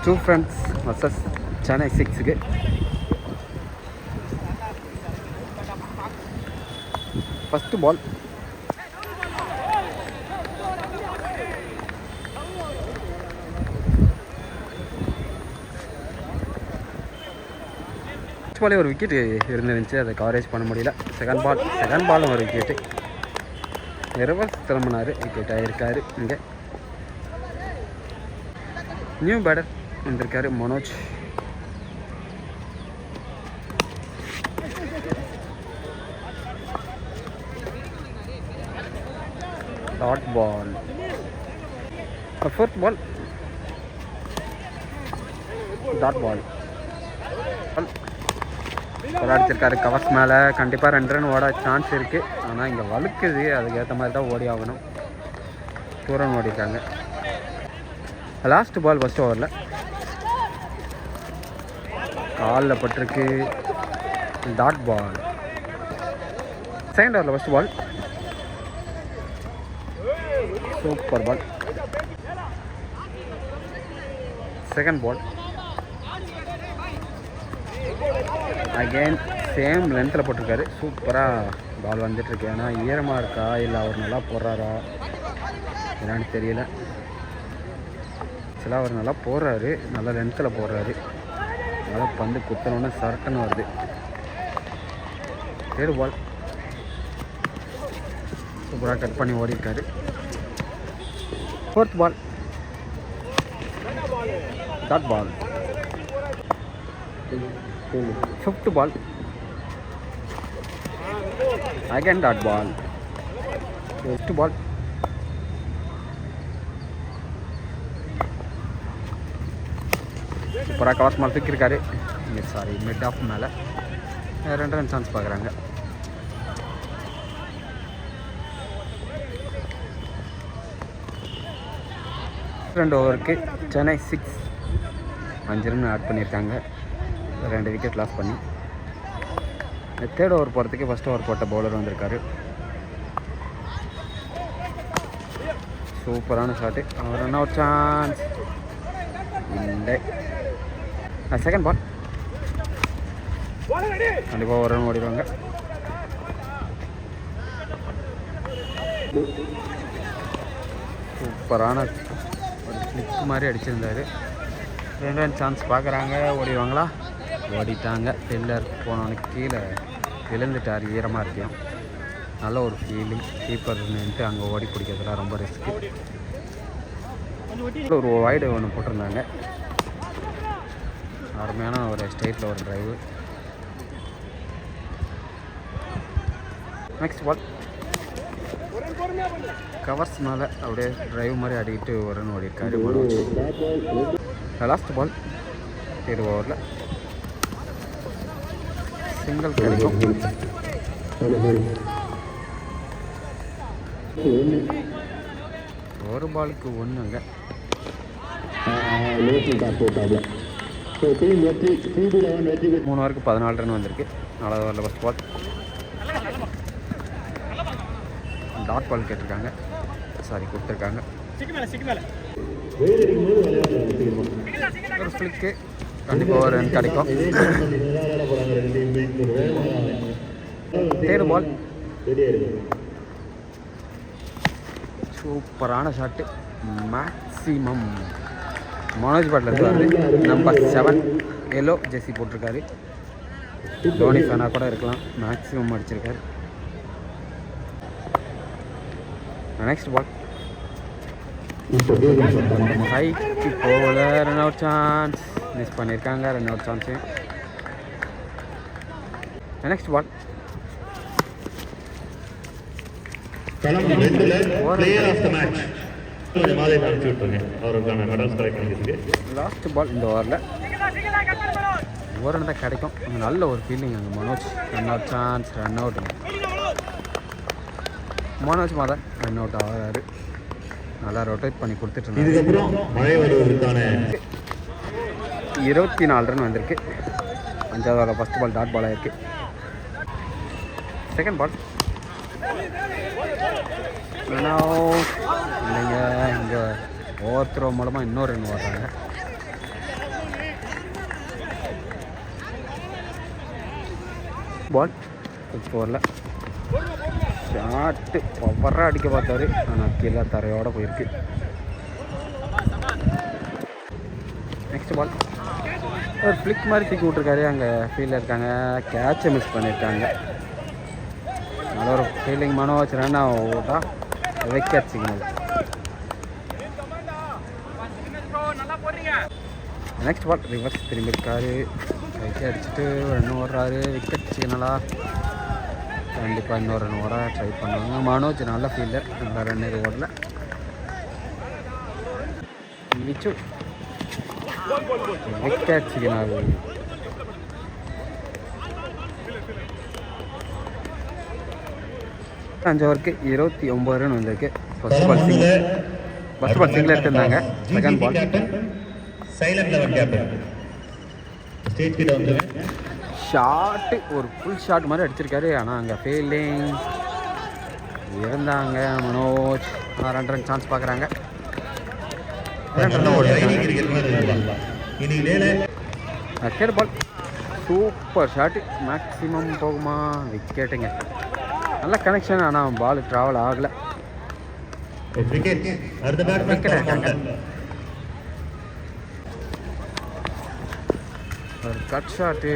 Two friends versus Chennai 6க்கு first ball. பாலே ஒரு விக்கெட் இருந்துருந்துச்சு, அதை கவரேஜ் பண்ண முடியல. செகண்ட் பாலும் ஒரு விக்கெட்டு. ரிவர்ஸ் திரும்பினார், விக்கெட் ஆகிருக்காரு. இங்கே நியூ பேட்டர் வந்திருக்காரு Manoj. Dot ball. Fourth ball dot ball. அடிச்சிருக்காரு கவர்ஸ் மேலே. கண்டிப்பாக 2 ரன் ஓட சான்ஸ் இருக்குது. ஆனால் இங்கே வழுக்குது, அதுக்கேற்ற மாதிரி தான் ஓடி ஆகணும். 2 ரன் ஓடிருக்காங்க. லாஸ்ட் பால் ஃபஸ்ட் ஓவரில் காலில் பட்டிருக்கு. Dot ball. செகண்ட் ஓவரில் first ball. Super ball. Second ball again same லென்த்தில் போட்டிருக்காரு. சூப்பராக பால் வந்துட்டுருக்கு. ஏன்னா ஈரமாக இருக்கா இல்லை அவர் நல்லா போடுறாரா என்னன்னு தெரியல. ஆக்சுவலாக அவர் நல்லா போடுறாரு, நல்லா லென்த்தில் போடுறாரு. அதனால் பந்து குத்தணுன்னு சரட்டுன்னு வருது. தேர்ட் பால் சூப்பராக கட் பண்ணி ஓடிருக்காரு. Fourth ball dot ball. Fifth ball again dot ball. Fifth ball சூப்பராக கவர்ஸ் மேலே தூக்கியிருக்காரு. சாரி மிட் ஆஃப் மேலே 2 ரன் சான்ஸ் பார்க்குறாங்க. ரெண்டு ஓவருக்கு சென்னை 6 5 ரன் ஆட் பண்ணியிருக்காங்க. 2 விக்கெட் லாஸ் பண்ணி. தேர்ட் ஓவர் போகிறதுக்கு ஃபஸ்ட் ஓவர் போட்ட பவுலர் வந்திருக்காரு. சூப்பரான ஷாட்டு. அவர் என்ன ஒரு சான்ஸ் இல்லை. செகண்ட் பால் கண்டிப்பாக ஒரு ரன் ஓடிடுவாங்க. சூப்பரான ஒரு ஸ்லிப் மாதிரி அடிச்சிருந்தார். 2 ரன் சான்ஸ் பார்க்குறாங்க. ஓடிடுவாங்களா? ஓடிட்டாங்க. பில்லர் போனவனு கீழே விழுந்துட்டார். ஈரமாக இருக்கையும் நல்ல ஒரு ஃபீலிங். கீப்பர் நின்றுட்டு அங்கே ஓடி பிடிக்கிறதுலாம் ரொம்ப ரிஸ்க்கு. ஒரு வைடு ஒன்று போட்டிருந்தாங்க. அருமையான ஒரு ஸ்ட்ரைட்டில் ஒரு டிரைவு. நெக்ஸ்ட் பால் கவர்ஸ் மேலே அப்படியே டிரைவ் மாதிரி அடிக்கிட்டு ஒரு ரன் ஓடிருக்காரு மனோஜ். லாஸ்ட் பால் தேர்ட் ஓவரில் சிங்கிள் கிடைக்கும். ஒரு பாலுக்கு 1ங்க. 3 ஓவருக்கு 14 ரன் வந்திருக்கு. 4வது ஓவரில் ஃபஸ்ட் பால் டாட் பால் கேட்டிருக்காங்க. சாரி கொடுத்துருக்காங்க. ஒரு ஃபிளிக்கு கண்டிப்பாக ஒரு ரன் கிடைக்கும். தேர்ட் பால் சூப்பரான ஷாட்டு. மேக்ஸிமம் மனோஜ் பாட்லேருந்து வருது. நம்பர் 7 எல்லோ ஜெர்சி போட்டிருக்காரு. தோனி ஃபேனாக கூட இருக்கலாம். மேக்ஸிமம் அடிச்சிருக்காரு. நெக்ஸ்ட் பால் ஹைக்கு போகல. ரன் அவுட் சான்ஸ் மிஸ் பண்ணியிருக்காங்க. Run out chance. Next ball last ball. இந்த ஓவரில் ஒரு ரன் தான் கிடைக்கும். நல்ல ஒரு ஃபீலிங் அங்கே Manoj. Run out chance. Run out. Manoj Madhan run out ஆகிறாரு. நல்லா ரொட்டேட் பண்ணி கொடுத்துட்டு 24 ரன் வந்திருக்கு. 5வது ஓவரில் ஃபஸ்ட் பால் டாட் பால் ஆகிருக்கு. செகண்ட் பால் இல்லைங்க. இங்கே ஓவர் த்ரோ மூலமாக இன்னொரு ரன் ஓடுறாங்க. பால் 4ல் ஷாட்டு பவராக அடிக்க பார்த்தாரு, ஆனால் கீழே தரையோடு போயிருக்கு. நெக்ஸ்ட் பால் ஒரு ஃப்ளிக் மாதிரி தூக்கி விட்ருக்காரு, அங்கே ஃபீல்டில் இருக்காங்க, கேட்சை மிஸ் பண்ணியிருக்காங்க. நல்ல ஒரு ஃபீல்டிங் மனோஜ் ரன் ஓட்டா wicket signal. Next ball reverse திரும்பி இருக்காரு, ரைட்டே அடிச்சுட்டு ரன் ஓடுறாரு, விக்கெட் சிக்னலா. கண்டிப்பாக இன்னொரு ரன் ஓட ட்ரை பண்ணுவாங்க. மனோஜ் நல்ல ஃபீல்டர், நல்ல ரன் இது ஓடல. விச்சு விக்கெட் சிக்னல். அஞ்சு ஓவருக்கு 29 ரன் வந்திருக்கு. ஃபர்ஸ்ட் பால் சிங்கிள் எடுத்திருந்தாங்க. செகண்ட் பால் ஷாட்டு ஒரு ஃபுல் ஷாட் மாதிரி அடிச்சிருக்காரு, ஆனால் அங்கே ஃபீல்டிங் இருந்தாங்க. மனோஜ் 2 ரன் சான்ஸ் பார்க்குறாங்க. 2 ரன் ஓடிருக்காங்க. Third ball super shot, maximum போகுமா? விக்கெட்டுங்க, நல்ல கனெக்ஷன், ஆனால் பால் ட்ராவல் ஆகலை. விக்கெட் இருக்காங்க. ஒரு cut shot,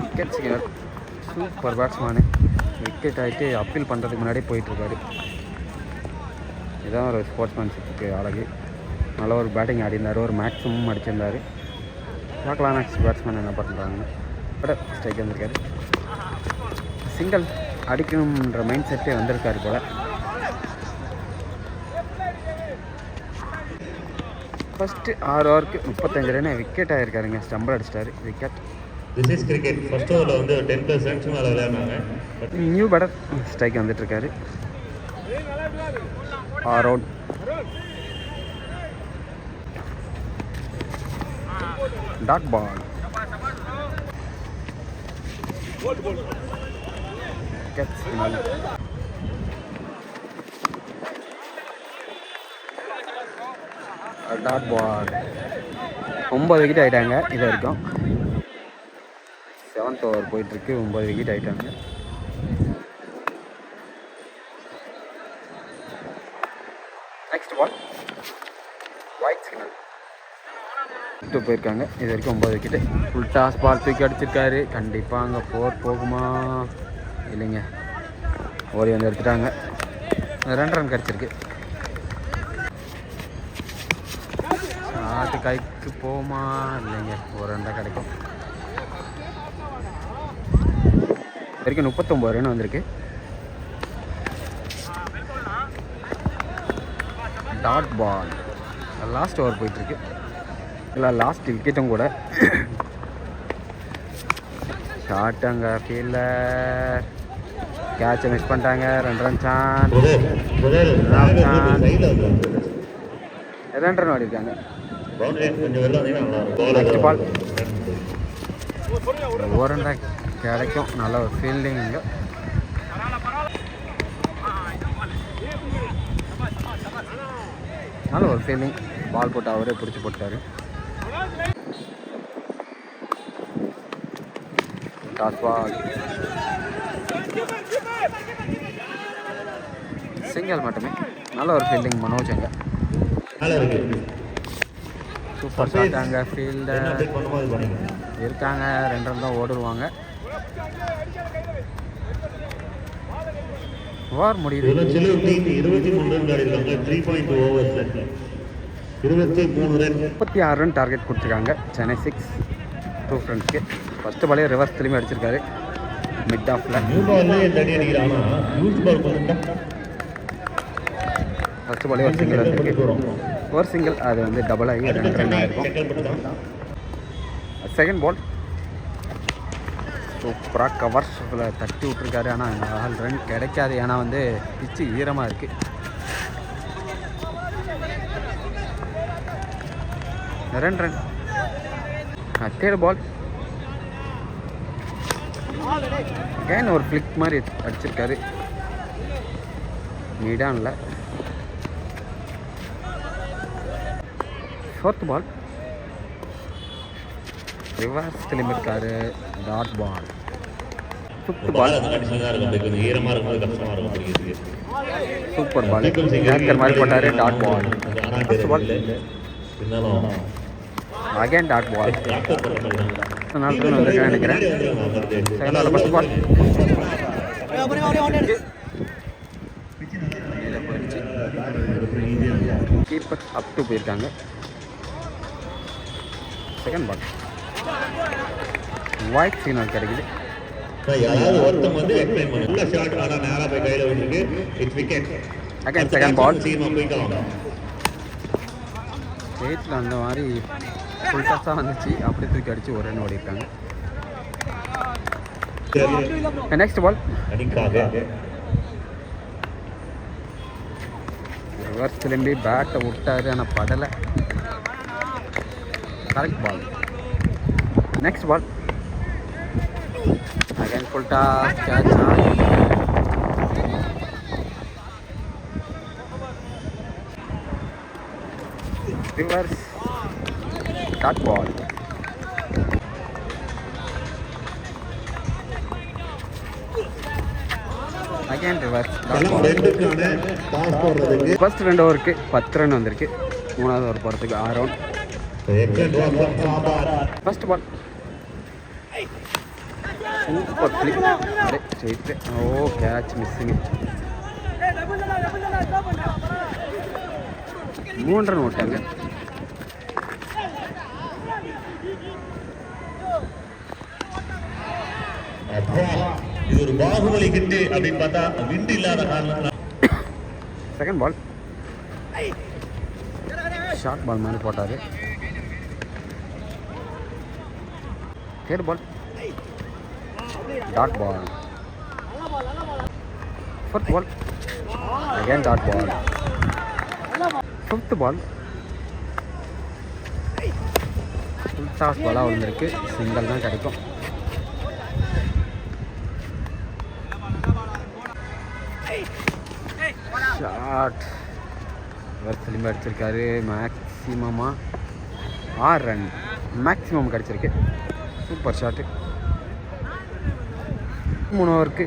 wicket signal. Super batsman, wicket ஆகிட்டு அப்பீல் பண்ணுறதுக்கு முன்னாடி போயிட்டுருக்காரு. இதுதான் ஒரு ஸ்போர்ட்ஸ்மேன்ஷிப்புக்கு அழகு. நல்ல ஒரு பேட்டிங் ஆடிருந்தார், ஒரு மேக்ஸிமம் அடிச்சிருந்தார். பார்க்கலாம் நெக்ஸ்ட் பேட்ஸ்மேன் என்ன பண்ணுறாங்கன்னு. பட் ஸ்ட்ரைக் வந்திருக்காரு, சிங்கிள் அடிக்கணுன்ற மைண்ட் செட்டே வந்திருக்காரு போல். ஃபஸ்ட்டு 6 ஓவருக்கு 35 ரன் விக்கெட் ஆகிருக்காருங்க. ஸ்டம்பிள் அடிச்சிட்டாரு, விக்கெட். ஃபர்ஸ்ட் ஓவரில் வந்து 10+ ரன்ஸ் மேலே விளையாடுனாங்க. நியூ பேட்டர் ஸ்ட்ரைக் வந்துட்டுருக்காரு. Around dot ball. Dot ball. 9 wicket ஆகிட்டாங்க. இது வரைக்கும் 7th ஓவர் போயிட்டுருக்கு. 9 விக்கெட் ஆகிட்டாங்க. நெக்ஸ்ட் பால் ஒயிட் சிக்னல் போயிருக்காங்க. இது வரைக்கும் 9 விக்கெட்டு. ஃபுல் டாஸ் பால் தூக்கி அடிச்சிருக்காரு. கண்டிப்பாக அங்கே 4 போகுமா? இல்லைங்க, ஓடி வந்து எடுத்துட்டாங்க. 2 ரன் கிடச்சிருக்கு. ஷாட்டு கைக்கு போகுமா? இல்லைங்க, ஒரு ரன் தான் கிடைக்கும். இது வரைக்கும் 39 ரன் வந்திருக்கு. Dot ball. லாஸ்ட் ஓவர் போயிட்டுருக்கு. இல்லை, லாஸ்ட் விக்கெட்டும் கூட. ஷாட் அங்கே ஃபீல்டர் கேட்சை மிஸ் பண்ணிட்டாங்க. 2 ரன் சான்ஸ். 2 ரன் ஆடிருக்காங்க. நெக்ஸ்ட் பால் ஒரு ரன் தான் கிடைக்கும். நல்ல ஒரு ஃபீல்டிங் இங்கே. நல்ல ஒரு ஃபீல்டிங். பால் போட்டு அவரே பிடிச்சி போட்டார். டாஸ் பால் சிங்கிள் மட்டுமே. நல்ல ஒரு ஃபீல்டிங் மனோஜ் அங்கே. Super shot. அங்கே ஃபீல்டர் இருக்காங்க. 2 ரன் தான் ஓடுவாங்க. ஓவர் முடியுது. 36 ரன் டார்கெட் கொடுத்துருக்காங்க. சென்னை 6 2 ரன்ஸ்க்கு. ஃபஸ்ட்டு பாலே ரிவர்ஸ் திரும்பி அடிச்சிருக்காரு மிட் ஆஃபில். ஃபஸ்ட்டு பாலே ஒரு சிங்கிள் வந்துருக்கு. ஒரு சிங்கிள், அது வந்து டபுள் ஆகி 2 ரன் ஆகிருக்கும். செகண்ட் பால் சூப்பராக கவர்ஸில் தட்டி விட்ருக்காரு. ஆனால் 4 ரன் கிடைக்காது, ஏன்னா வந்து பிச்சு ஈரமாக இருக்குது. 2 ரன். தேர்ட் பால் கேன் ஒரு ஃப்ளிக் மாதிரி அடிச்சிருக்காரு மிடானில். ஃபோர்த் பால் ரிவர்ஸ் திரும்பி இருக்காரு. Dot ball. Fifth ball ball. அந்த கண்டிஷன் தான் இருக்கும். கொஞ்சம் ஈரமாக இருக்கும்போது கஷ்டமாக இருக்கும் பிடிக்கிறதுக்கு. சூப்பர் பால். ஏக்கர் மாதிரி போட்டாரு. Dot ball. First ball. இருந்தாலும் அகைன் டாட் பால். டாக்டர் பண்ண மாட்டாங்க. நாலு வந்திருக்கேன் நினைக்கிறேன். Second ball first ball. Keeper up to போயிருக்காங்க. Second ball. ஒயிட் சிக்னல் கிடைக்குது. யாராவது ஒருத்தம் வந்து எக்ஸ்பிளைன் பண்ணு. நல்ல ஷாட் ஆனா நேரா போய் கையில விட்டுருக்கு. It's wicket. Again second ball. சீக்கிரமா போய்க்கலாம். ஸ்டேட்டில் அந்த மாதிரி ஃபுல் டச்சாக வந்துச்சு. அப்படி தூக்கி அடித்து ஒரு ரன் ஓடிருக்காங்க. Next ball. அடிக்காக ரிவர்ஸ் திரும்பி பேட்டை விட்டாரு. ஆனால் படலை. Correct ball. Next ball. Again full toss. Catch. Reverse dot ball. Again reverse dot ball. First 2 ஓவருக்கு 10 ரன் வந்திருக்கு. மூணாவது ஓவர் போகிறதுக்கு 6 run. First ball. Super flick. ஜெயித்து. ஓ கேட்ச் மிஸ்ஸிங். 3 ரன் ஓட்டாங்க. இது ஒரு பாகுபலி கிட்டு அப்படின்னு பார்த்தா விண்டு இல்லாத காரணம். Second ball. ஷார்ட் பால் மாதிரி போட்டார். Third ball. Dot ball. Fourth ball. Again dot ball. Fifth ball. Full toss பாலாக விழுந்திருக்கு. சிங்கிள் தான் கிடைக்கும். ஷாட். திரும்பி அடிச்சிருக்காரு. மேக்ஸிமமாக 6 ரன் மேக்ஸிமம் கிடச்சிருக்கு. Super shot. 3 ஓவருக்கு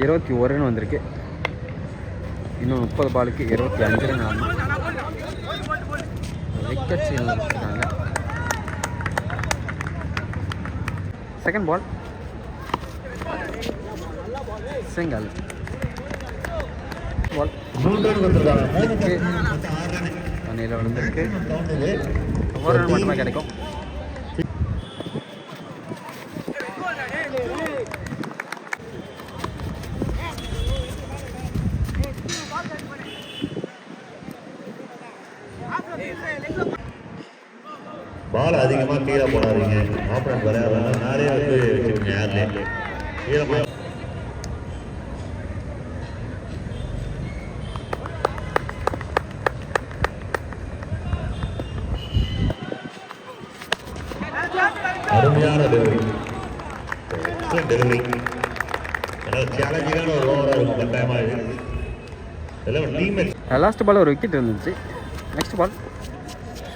21 ரன் வந்திருக்கு. இன்னும் 30 பாலுக்கு 25 ரன் ஆகணும். விக்கெட் சீனில் வச்சுருக்காங்க. Second ball. Single ball. தண்ணியில் விழுந்திருக்கு. ஒரு ரன் மட்டுமே கிடைக்கும். பால் அதிகமா கீழே போடாதீங்க. ஆப்பரண்ட் விளையாடுறாங்க. நிறைய வந்து வச்சுக்கோங்க. யாருலே கீழே அருமையான டெலிவரி. Excellent delivery. சேலஞ்சிங்கான ஒரு ஓவராக இருக்கும். கட்டாயமாக இதெல்லாம் டீம். லாஸ்ட் பால் ஒரு விக்கெட் இருந்துச்சு. Next ball.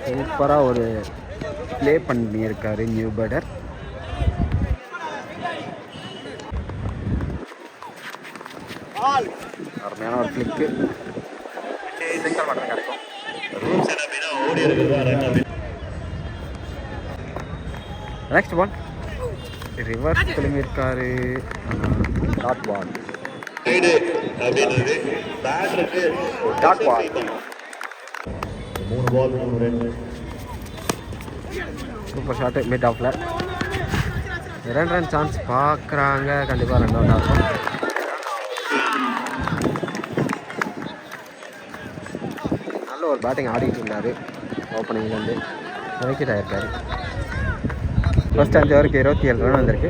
சூப்பராக ஒரு ப்ளே பண்ணியிருக்காரு நியூ பேட்டர். அருமையான ஒரு ஃப்ளிக்கு. சிங்கிள் மட்டும் கிடைக்கும். ஓடி இருக்கிறதா. Next ball. ரிவர்ஸ் திரும்பியிருக்காரு. Dot ball. Dot ball. 3 ball 3 run. Super shot. Mid ஆஃப்ல 2 ரன் சான்ஸ் பார்க்குறாங்க. கண்டிப்பாக 2 ரன் ஆகும். நல்ல ஒரு பேட்டிங் ஆடிட்டு இருந்தார். ஓப்பனிங்லேருந்து விக்கெட் ஆகிருக்காரு. ஃபர்ஸ்ட் 5 ஓவருக்கு 27 ரன் வந்திருக்கு.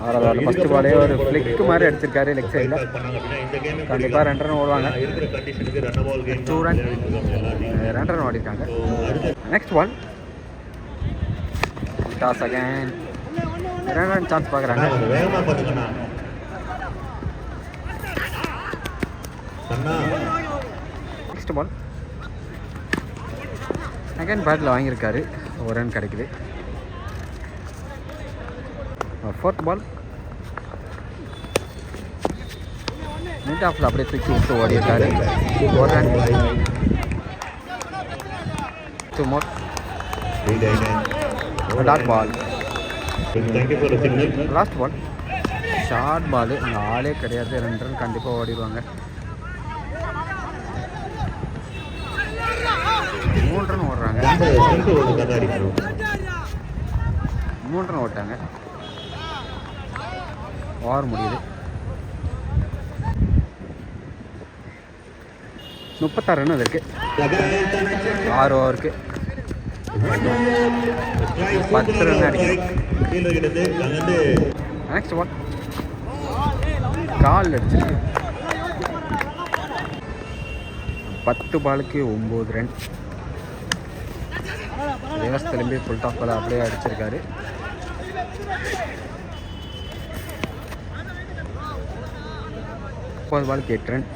6வது ஓவர் ஃபர்ஸ்ட் பாலே ஒரு ஃப்ளிக்கு மாதிரி அடிச்சிருக்காரு லெக் சைடில். கண்டிப்பாக 2 ரன் ஓடுவாங்க. 2 ரன் 2 ரன் ஓடிருக்காங்க. Next ball. Toss again. 2 run chance பார்க்குறாங்க. Next ball. அகைன் பேட்டில் வாங்கியிருக்காரு. 1 ரன் கிடைக்குது. 4th பால் மிட் ஆஃபில் அப்படியே தூக்கி விட்டு ஓடிட்டாரு. ஒரு run. 2 more. Dot ball. Last ball short ball. அங்கே ஆளே கிடையாது. 2 ரன் கண்டிப்பாக ஓடிடுவாங்க. 3 ரன் ஓடுறாங்க. 3 ரன் ஓட்டாங்க. ஓவர் முடியுது. 36 ரன் இருக்கு. 6 ஓவருக்கு 10 ரன் அடிக்குது. நெக்ஸ்ட் பால் கால் அடிச்சிருக்கு. 10 பாலுக்கு 9 ரன். ரிவர்ஸ் திரும்பி ஃபுல் டாப் பால் அப்படியே அடிச்சிருக்காரு. பாலுக்கு 8 ரன்.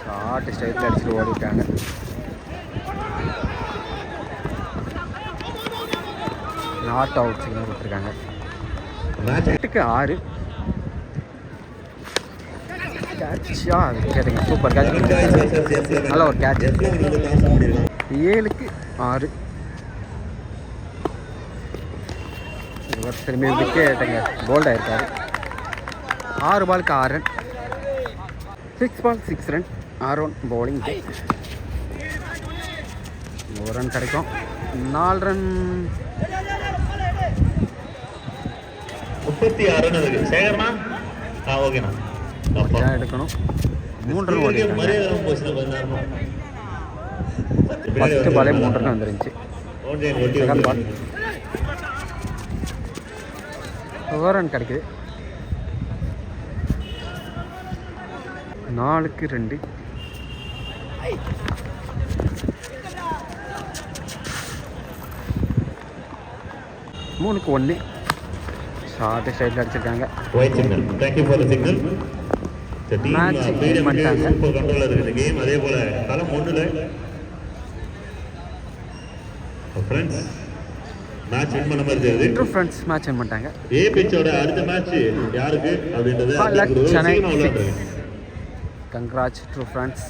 ஷார்ட் ஸ்ட்ரைட்டில் அடிச்சுட்டு ஓடிட்டாங்க. நாட் அவுட் சிக்னல் கொடுத்துருக்காங்க. 8க்கு 6. கேட்சா கேட்டுங்க. Super catch. நல்ல ஒரு கேட்ச். 7க்கு 6. திரும்பி விக்கெட்டுங்க. போல்ட் ஆயிருக்காரு. 6 பாலுக்கு 6 ரன். 6 பால் 6 ரன். 6 run bowling. 1 ரன் கிடைக்கும். 4 ரன். 36 ரன் இருக்கு. சேகர்மா ஓகேண்ணா எடுக்கணும். 3 ரன் ஓடிட்டாங்க. 10 பாலே 3 ரன் வந்துருந்துச்சு. செகண்ட் பால் 1 ரன் கிடைக்குது. 4க்கு 2. 3க்கு 1. ஷார்ட் ஸ்ட்ரைட்டில் அடிச்சிருக்காங்க. மேட்ச் பண்ணிட்டாங்க. அதே போல களம் 1ல ஃப்ரெண்ட்ஸ் மேட்ச் வின் பண்ண மாதிரி தெரியுது. ட்ரூ ஃப்ரெண்ட்ஸ் மேட்ச் வின் பண்ணிட்டாங்க. ஏ பிச்சோட அடுத்த மேட்ச் யாருக்கு அப்படின்றது சென்னை. Congrats true friends.